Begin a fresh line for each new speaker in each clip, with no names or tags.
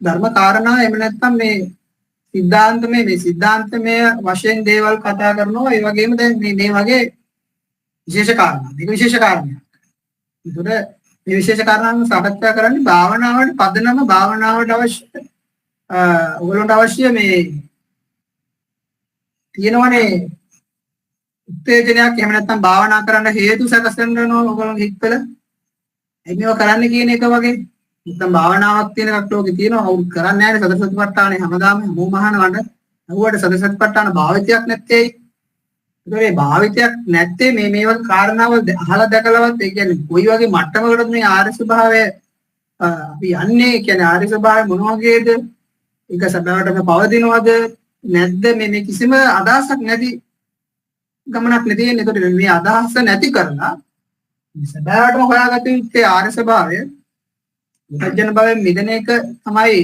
ධර්ම කාරණා එහෙම නැත්නම් මේ සිද්ධාන්තමය වශයෙන් දේවල් කතා කරනවා. ඒ වගේම දැන් මේ වගේ විශේෂ කාරණා. මේක විශේෂ කාරණයක්. ඒතර මේ විශේෂ කාරණාවන් සාකච්ඡා කරන්නේ භාවනාවට පදනම භාවනාවට අවශ්‍ය ඔයගොල්ලන්ට අවශ්‍ය මේ තියෙනවනේ උත්තේජනයක් එහෙම නැත්නම් භාවනා කරන්න හේතු සකසන කරනවා ඔයගොල්ලන්ගේ හිතවල. මේව කරන්න කියන එක වගේ නැත්නම් භාවනාවක් තියෙන එකක් ලෝකේ තියෙනවා. අවුල් කරන්නේ නැහැ සතර සතිපට්ඨානේ හැමදාම හැමෝම අහනවට. අහුවට සතර සතිපට්ඨාන භාවිතයක් නැත්තේ. ඒ භාවිතයක් නැත්තේ මේ වගේ කාරණාවල් අහලා දැකලවත් ඒ කියන්නේ කොයි වගේ මට්ටමකටද මේ ආර්ය ස්වභාවය අපි යන්නේ කියන්නේ ආර්ය ස්වභාවය මොන වගේද? ඒක සදාටම පවතිනවද නැද්ද මේ කිසිම අදහසක් නැති ගමනක් නෙ තියෙන්නේ. ඒකට මේ අදහස නැති කරලා සදාටම හොයාගත යුත්තේ ආර්ය ස්වභාවය. මුතජන භවයෙන් මිදෙන එක තමයි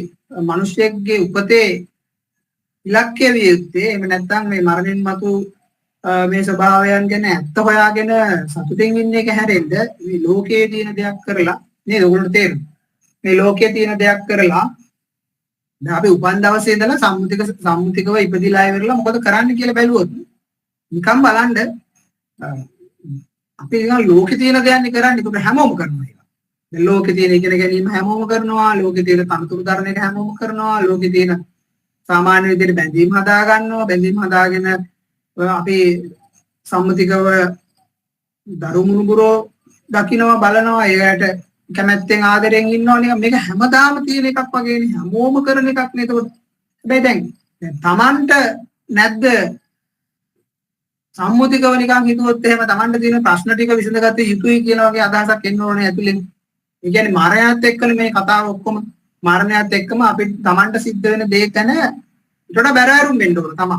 මිනිසෙක්ගේ උපතේ ඉලක්කය විය යුත්තේ. එහෙම නැත්නම් මේ මරණින් මතු මේ ස්වභාවයන් ගැන ඇත්ත හොයාගෙන සතුටින් ඉන්න එක හැරෙන්න මේ ලෝකයේ තියෙන දෙයක් කරලා නේද? ඔයගොල්ලෝ තේරෙනවා. මේ ලෝකයේ තියෙන දෙයක් කරලා දැන් අපි උපන් දවසේ ඉඳලා සම්මුතිකව ඉපදිලා ඉවරලා මොකද කරන්න කියලා බැලුවොත් නිකන් බලන්න අපි නිකන් ලෝකේ තියෙන දෙයක් කරන්නේ. ඒක හැමෝම කරනවා. දැන් ලෝකේ තියෙන ඉගෙන ගැනීම හැමෝම කරනවා. ලෝකේ තියෙන තනතුරු ධර්ම එක හැමෝම කරනවා. ලෝකේ තියෙන සාමාන්‍ය විදිහට බැඳීම් හදා ගන්නවා. බැඳීම් හදාගෙන අපි සම්මුතිකව දරුමුණුබුරෝ දකින්නවා බලනවා. ඒකට කැමැත්තෙන් ආදරෙන් ඉන්නවා නිකන් මේක හැමදාම තියෙන එකක් වගේනේ. හැමෝම කරන එකක් නේ. ඒක හැබැයි දැන් තමන්ට නැද්ද සම්මුතිකව නිකන් හිතුවොත් එහෙම තමන්ට තියෙන ප්‍රශ්න ටික විසඳගත යුතුයි කියලා වගේ අදහසක් එන්න ඕනේ ඇතුලෙන්. ඒ කියන්නේ මරණයත් එක්කනේ මේ කතාව ඔක්කොම. මරණයත් එක්කම අපිට තමන්ට සිද්ධ වෙන දේ ගැන ඊට වඩා බැරෑරුම් වෙන්න ඕන තමයි.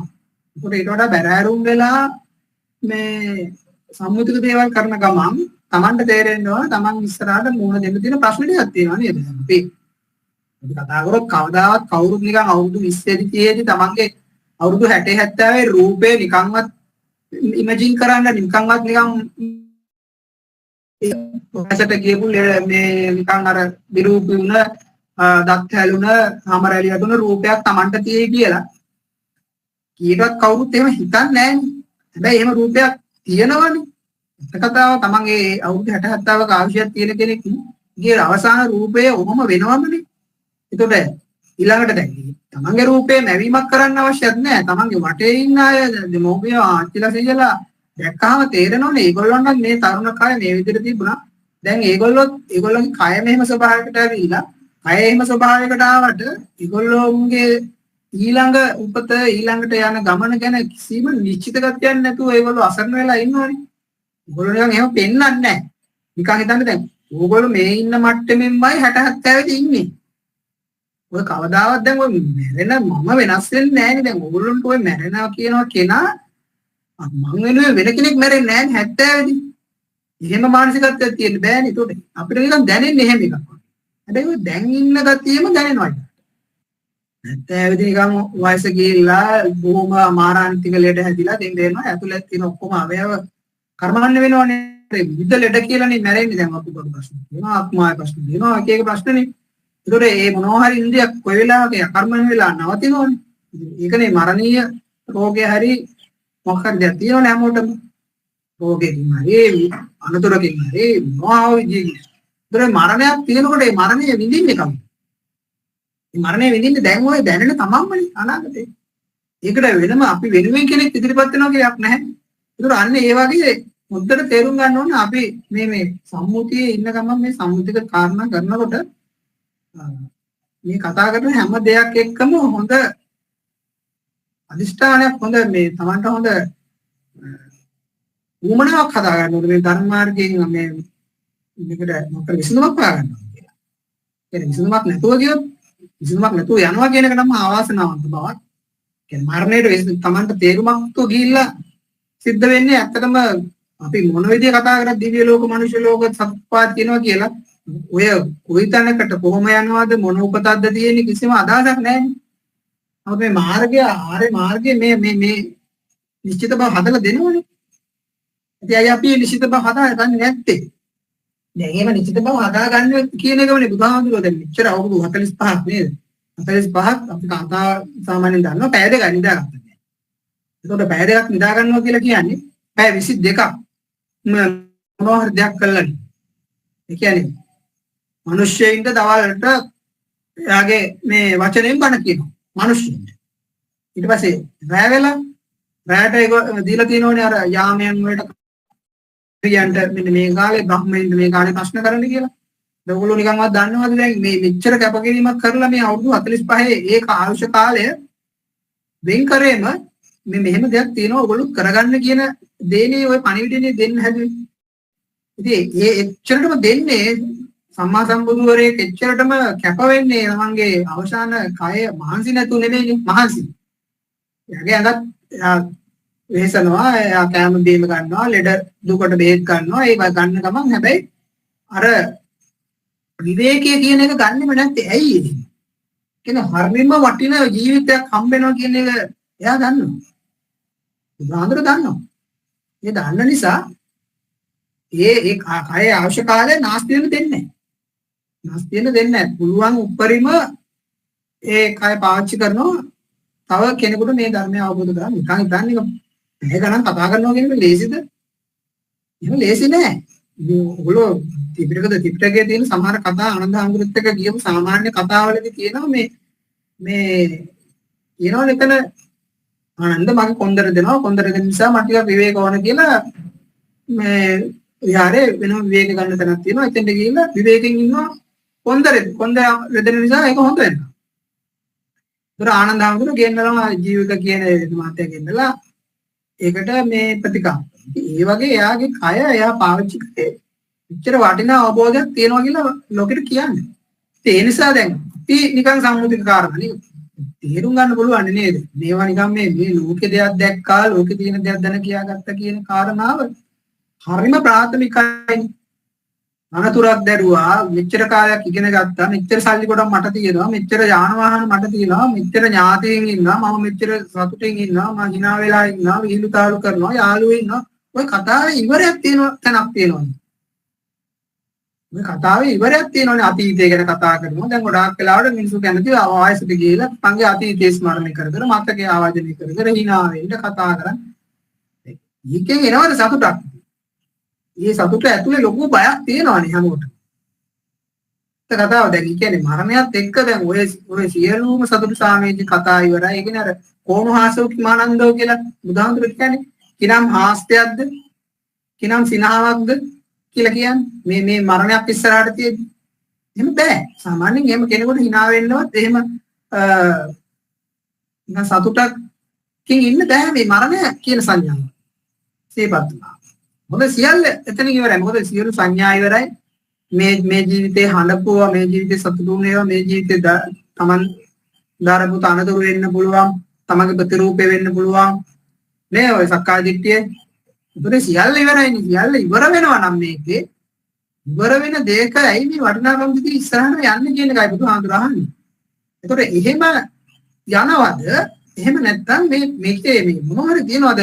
ඒකට ඊට වඩා බැරෑරුම් වෙලා මේ සම්මුතික දේවල් කරන ගමන් තමන්ට තේරෙන්න ඕන තමන් ඉස්සරහට මුහුණ දෙන්න තියෙන ප්‍රශ්න ටිකක් තියෙනවා නේද? අපි කතා කරොත් කවදාවත් කවුරුත් නිකන් අවුරුදු 20 30 තමන්ගේ අවුරුදු 60 70 රූපේ නිකන්වත් ඉමේජින් කරන්න නිකන්වත් නිකන් ඒකට කියපු මේ නිකන් අර විරූපී වුණ දත් හැලුණ හැමරැලි වතුන රූපයක් තමන්ට තියෙයි කියලා කීයටවත් කවුරුත් එහෙම හිතන්නේ නැහැනේ. හැබැයි එහෙම රූපයක් තියෙනවනේ. කතාව තමන්ගේ අවුරුදු 60 70ක ආයුෂයක් තියෙන කෙනෙක්ගේ අවසාන රූපය ඔහොම වෙනවමනේ. ඒකට ඊළඟට දැන් තමන්ගේ රූපේ නැවීමක් කරන්න අවශ්‍යත් නැහැ. තමන්ගේ වටේ ඉන්න අය දෙමෝපිය ආච්චිලා සීයලා දැක්කහම තේරෙනවනේ ඒගොල්ලන්ට මේ තරුණ කාලේ මේ විදිහට තිබුණා. දැන් ඒගොල්ලෝගේ කය මෙහෙම ස්වභාවයකට ඇවිල්ලා කය එහෙම ස්වභාවයකට ආවට ඒගොල්ලෝගේ ඊළඟ උපත ඊළඟට යන ගමන ගැන කිසිම නිශ්චිත ගතියක් නැතුව ඒගොල්ලෝ අසරණ වෙලා ඉන්නවනේ. ඒගොල්ලෝ නිකන් එහෙම පෙන්වන්නේ නැහැ. නිකන් හිතන්න දැන් ඕගොල්ලෝ මේ ඉන්න මට්ටමින්මයි 60 70 ඉන්නේ. ඔය කවදාවත් දැන් ඔය මැරෙන මම වෙනස් වෙන්නේ නැහැ නේ. දැන් ඕගොල්ලන්ට ඔය මැරෙනවා කියනවා කෙනා මං වෙනුවෙන් වෙන කෙනෙක් මැරෙන්නේ නැහැ 70 දී. එහෙම මානසිකත්වයක් තියෙන්න බෑනේ. ඒකට අපිට නිකන් දැනෙන්නේ එහෙම එකක්. හැබැයි ඔය දැන් ඉන්න ගතියෙම දැනෙනවා. 70 දී නිකන් වයස ගිහිල්ලා බොහොම මාරාන්තික ලෙඩ හැදිලා දෙන්නවා. ඇතුළත තියෙන ඔක්කොම අවයව කර්මන්න වෙනවනේ. විද ලෙඩ කියලානේ මැරෙන්නේ. දැන් අපි බඩු ප්‍රශ්න තියෙනවා, ආත්මාය ප්‍රශ්න තියෙනවා, එක එක ප්‍රශ්නනේ. ඒතකොට මේ මොනවා හරි ඉන්ද්‍රියක් කොයි වෙලාවක කර්මන වෙලා නවතිනවනේ. ඒකනේ මරණීය රෝගය හරි මොකක් හරි දෙයක් තියෙනවනේ හැමෝටම. රෝගයකින් හරි අනතුරකින් හරි මොනවා විදිහකින්. ඒතකොට මරණයක් තියෙනකොට මේ මරණය විඳින්නේ කවුද? මේ මරණය විඳින්නේ දැන් ඔය දැනෙන තමන්මනේ අනාගතේ. ඒකට වෙනම අපි වෙනුවෙන් කෙනෙක් ඉදිරිපත් වෙනවා කියයක් නැහැ. ඒතකොට අන්න ඒ වගේ මුද්දට තේරුම් ගන්න ඕනේ අපි මේ සම්මුතියේ ඉන්න ගමන් මේ සම්මුතික කාරණා කරනකොට මේ කතා කරන හැම දෙයක් එක්කම හොඳ අදිෂ්ඨානයක් හොඳ මේ Tamanට හොඳ උමනාවක් හදා ගන්න ඕනේ මේ ධර්ම මාර්ගයෙන් මේ මේකට මොකද විසඳුමක් හොයාගන්න ඕනේ කියලා. ඒ විසඳුමක් නැතුව ගියොත් විසඳුමක් නැතුව යනවා කියන එක නම් ආවාසනාවන්ත බවක්. කියන්නේ මරණයට Tamanට තේරුමක් තු ගිහිල්ලා සිද්ධ වෙන්නේ ඇත්තටම අපි මොන විදිය කතා කරත් දිව්‍ය ලෝක මනුෂ්‍ය ලෝක සත්පාත් කියනවා කියලා ඔය කොයි තැනකට කොහොම යනවද මොන උපතක්ද තියෙන්නේ කිසිම අදහසක් නැහැ. නමුත් මේ මාර්ගය ආර්ය මාර්ගයේ මේ නිශ්චිත බව හදලා දෙනවනේ. ඉතින් අය අපි නිශ්චිත බව හදාගන්නේ නැත්තේ. දැන් එහෙම නිශ්චිත බව හදාගන්න කියන එකමනේ බුදුහාමුදුරුවෝ දැන් මෙච්චර අවුරුදු 45ක් නේද? 45ක් අපි කතා සාමාන්‍යයෙන් දන්නවා පැය දෙකක් නිදාගත්තා. එතකොට පැය දෙකක් නිදා ගන්නවා කියලා කියන්නේ පැය 22ක් මොනවා හරි දෙයක් කළා. ඒ කියන්නේ මිනිස්සෙයින්ට දවල්ට එයාගේ මේ වචනෙන් බණ කියනවා. මිනිස්සුන්ට. ඊට පස්සේ රැය වෙලා රැයට ඒක දීලා තියෙනෝනේ අර යාමයන් වලට කියන්ට මෙන්න මේ කාලේ බ්‍රහ්මෙන්ද මේ කාලේ ප්‍රශ්න කරන්න කියලා. ඒගොල්ලෝ නිකන්වත් දන්නවද දැන් මේ මෙච්චර කැපකිරීමක් කරලා මේ අවුරුදු 45 ඒ ආයුෂ කාලය වෙන් කරේම මේ මෙහෙම දෙයක් තියෙනවා ඔයගොල්ලෝ කරගන්න කියන දේනේ ওই පණිවිඩනේ දෙන්න හැදුවේ. ඉතින් ඒ එච්චරටම දෙන්නේ සම්මා සම්බුදුවරේ එච්චරටම කැප වෙන්නේ තමන්ගේ අවසාන කය මහන්සි නැතු නෙමෙයි මහන්සි. එයාගේ ඇඟත් වෙහසනවා, එයා කැම බීම ගන්නවා, ලෙඩ දුකට බෙහෙත් ගන්නවා. ඒ ගන්න ගමන් හැබැයි අර විවේකයේ කියන එක ගන්නෙම නැත්තේ ඇයි ඒ? කියන හරිම වටින ජීවිතයක් හම්බ වෙනවා කියන එක එයා දන්නවා. බුදුහාඳුර දන්නවා. ඒ දන්න නිසා ඒ කය අවශ්‍ය කාලේ නාස්ති වෙන්න දෙන්නේ නැහැ. නාස්ති වෙන්න දෙන්නේ නැහැ. පුළුවන් උපරිම ඒ කය පාවිච්චි කරනවා තව කෙනෙකුට මේ ධර්මය අවබෝධ කරගන්න. නිකන් හිතන්නේ මේ ගණන් කතා කරනවා කියන එක ලේසිද? එහෙම ලේසි නෑ. ඔයගොල්ලෝ ත්‍රිපිටකයේ තියෙන සමහර කතා ආනන්ද හාමුදුරුවොත් එක්ක කියපු සාමාන්‍ය කතාවලදී කියනවා මේ කියනවා එතන ආනන්ද මගේ කොන්දර දෙනවා කොන්දර දෙන නිසා මට ටිකක් විවේක ඕන කියලා මේ විහාරේ වෙනම විවේක ගන්න තැනක් තියෙනවා. එතෙන්ට ගිහිල්ලා විවේකයෙන් ඉන්නවා කොන්දර දෙන නිසා ඒක හොඳ වෙනවා. ඒතර ආනන්ද හාමුදුරුවෝ ගෙන්නනවා ජීවිත කියන මාතය ගෙන්නලා ඒකට මේ ප්‍රතිකාර. ඒ වගේ එයාගේ කය එයා පාවිච්චි කරේ ඉච්චර වටිනා අවබෝධයක් තියෙනවා කියලා ලෝකෙට කියන්නේ. ඒ නිසා දැන් අපි නිකන් සම්මුතික කාරණා නේ. තේරුම් ගන්න පුළුවන් නේද? මේවා නිකන් මේ ලෝකේ දෙයක් දැක්කා ලෝකේ තියෙන දෙයක් දැන කියාගත්ත කියන කාරණාව හරිම ප්‍රාථමිකයි. අනතුරක් දැරුවා මෙච්චර කාලයක් ඉගෙන ගත්තා මෙච්චර සල්ලි ගොඩක් මට තියෙනවා මෙච්චර යාන වාහන මට තියෙනවා මෙච්චර ඥාතීන් ඉන්නවා මම මෙච්චර සතුටින් ඉන්නවා මම hina වෙලා ඉන්නවා විහිළු තාලු කරනවා යාළුවෝ ඉන්නවා ඔය කතාවේ ඉවරයක් තියෙනවා තැනක් තියෙනවා මේ කතාවේ ඉවරයක් තියෙනවානේ අතීතය ගැන කතා කරනවා දැන් ගොඩාක් වෙලාවට මිනිස්සු කැමති ආයසට ගිහලා තමන්ගේ අතීතය ස්මරණය කර කර මතකයේ ආවර්ජනය කර කර hina වෙන්න කතා කරන්නේ ඊකෙන් එනවද සතුටක් මේ සතුට ඇතුලේ ලොකු බයක් තියෙනවානේ හැමෝටම. ඒක කතාව දැන් කියන්නේ මරණයත් එක්ක දැන් ඔය සියලුම සතුට සාමේජ කතා ඉවරයි. ඒ කියන්නේ අර කෝණහාසෝ කිමානන්දෝ කියලා බුදුහාමුදුරුවෝ කියන්නේ කිනම් හාස්‍යයක්ද කිනම් සිනහාවක්ද කියලා කියන්නේ මේ මරණයක් ඉස්සරහට තියෙද්දි. එහෙම බෑ. සාමාන්‍යයෙන් එහෙම කෙනෙකුට hina වෙන්නවත් එහෙම සතුටකින් ඉන්න බෑ මේ මරණය කියන සංඥාව. සේපත් වුණා. මොකද සියල්ල එතන ඉවරයි. මොකද සියලු සංඥා ඉවරයි. මේ ජීවිතේ හඬපුවා, මේ ජීවිතේ සතුටු වේවා, මේ ජීවිතේ තමන් දාරපු තනතුරු වෙන්න පුළුවන්, තමන්ගේ ප්‍රතිරූපේ වෙන්න පුළුවන්. නේ ඔය සක්කාය දිට්ඨිය. ඒතර සියල්ල ඉවරයිනේ. සියල්ල ඉවර වෙනවා නම් මේකේ ඉවර වෙන දෙයක ඇයි මේ වටිනාකම් දිදී ඉස්සරහට යන්නේ කියන එකයි බුදුහාමුදුර අහන්නේ. ඒතර එහෙම යනවද? එහෙම නැත්නම් මේකේ මේ මොනවා හරි තියනවද?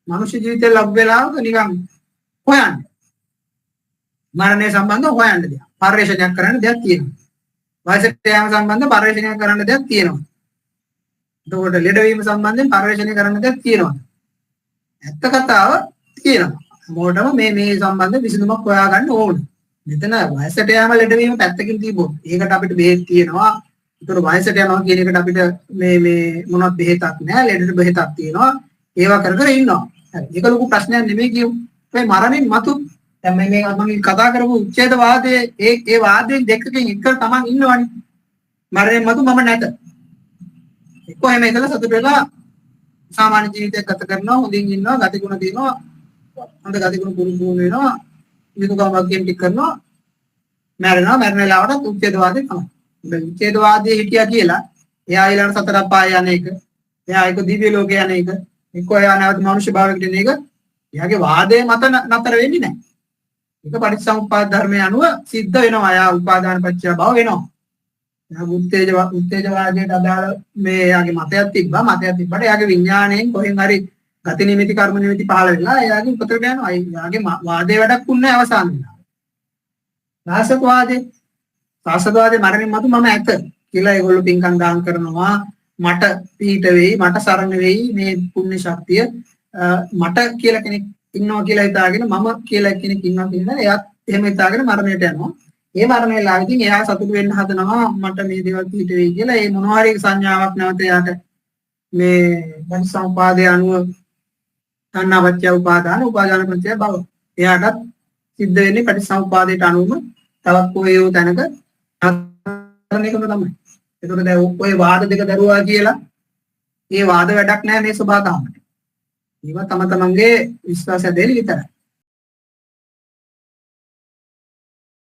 මනුෂ්‍ය ජීවිතේ ලබ වෙලාවක නිකන් හොයන්න. මරණය සම්බන්ධව හොයන්න දෙයක්. පරිශ්‍රණයක් කරන්න දෙයක් තියෙනවා. වයසට යාම සම්බන්ධව පරිශ්‍රණයක් කරන්න දෙයක් තියෙනවා. එතකොට ලෙඩවීම සම්බන්ධයෙන් පරිශ්‍රණය කරන්න දෙයක් තියෙනවා. ඇත්ත කතාව තියෙනවා. මොකටම මේ සම්බන්ධ විසඳුමක් හොයාගන්න ඕනේ. මෙතන වයසට යාම ලෙඩවීම පැත්තකින් තිබොත් ඒකට අපිට බෙහෙත් තියෙනවා. ඒතර වයසට යනවා කියන එකට අපිට මේ මොනවත් බෙහෙතක් නැහැ. ලෙඩට බෙහෙතක් තියෙනවා. ඒවා කර කර ඉන්නවා. ඒක ලොකු ප්‍රශ්නයක් නෙමෙයි කියමු. මේ මරණින් මතු දැන් මේ මම කතා කරපු උච්ඡේදවාදයේ ඒ වාදයෙන් දෙකකින් එක තමන් ඉන්නවනේ. මරණින් මතු මම නැත. කොහේම ඉඳලා සතුට වෙලා සාමාන්‍ය ජීවිතයක් ගත කරනවා, හොඳින් ඉන්නවා, ගතිගුණ දිනනවා, හොඳ ගතිගුණ පුරුදු වෙනවා, විදුකමක් ටික කරනවා, මරණා මරණ වෙලාවට උච්ඡේදවාදේ තමයි. මේ උච්ඡේදවාදයේ හිටියා කියලා එයා ඊළඟ සතර පාය යන එක, එයා ඒක දිව්‍ය ලෝකේ යන එක එක්ක එයා නැවත මනුෂ්‍ය භාවයකට එන එක එයාගේ වාදයේ මත නතර වෙන්නේ නැහැ. ඒක පටිච්චසමුප්පාද ධර්මය අනුව සිද්ධ වෙනවා. එයා උපාදාන පත්‍ය භව වෙනවා. එයා උත්තේජවාදයට අදාළ මේ එයාගේ මතයක් තිබ්බා. මතයක් තිබ්බට එයාගේ විඥාණයෙන් කොහෙන් හරි ගති නිමිති කර්ම නිමිති පහළ වෙලා එයාගේ උපතට යනවා. එයාගේ වාදේ වැඩක් උන්නේ අවසාන වෙනවා. සාසකවාදේ මරණින් මතු මම ඇත කියලා ඒගොල්ලෝ පින්කම් දාන කරනවා. මට පිට වෙයි, මට සරණ වෙයි මේ පුණ්‍ය ශක්තිය. මට කියලා කෙනෙක් ඉන්නවා කියලා හිතාගෙන මම කියලා කෙනෙක් ඉන්නවා කියලා එයාත් එහෙම හිතාගෙන මරණයට යනවා. ඒ මරණය ලාවිතින් එයා සතුටු වෙන්න හදනවා මට මේ දේවල් පිට වෙයි කියලා. ඒ මොනවා හරි සංඥාවක් නැවත එයාට මේ පටිසමුපාදය අනුව තණ්හාවච්චය උපාදාන උපාදාන පත්‍ය භව. එයාටත් සිද්ධ වෙන්නේ පටිසමුපාදයට අනුවම තවත් කොහේයෝ තැනක කරන එකම තමයි. ඒකට දැන් ඔය වාද දෙක දරුවා කියලා ඒ වාද වැඩක් නැහැ මේ සබහාගමට. ඒවා තම තමන්ගේ විශ්වාසය දෙලි විතරයි.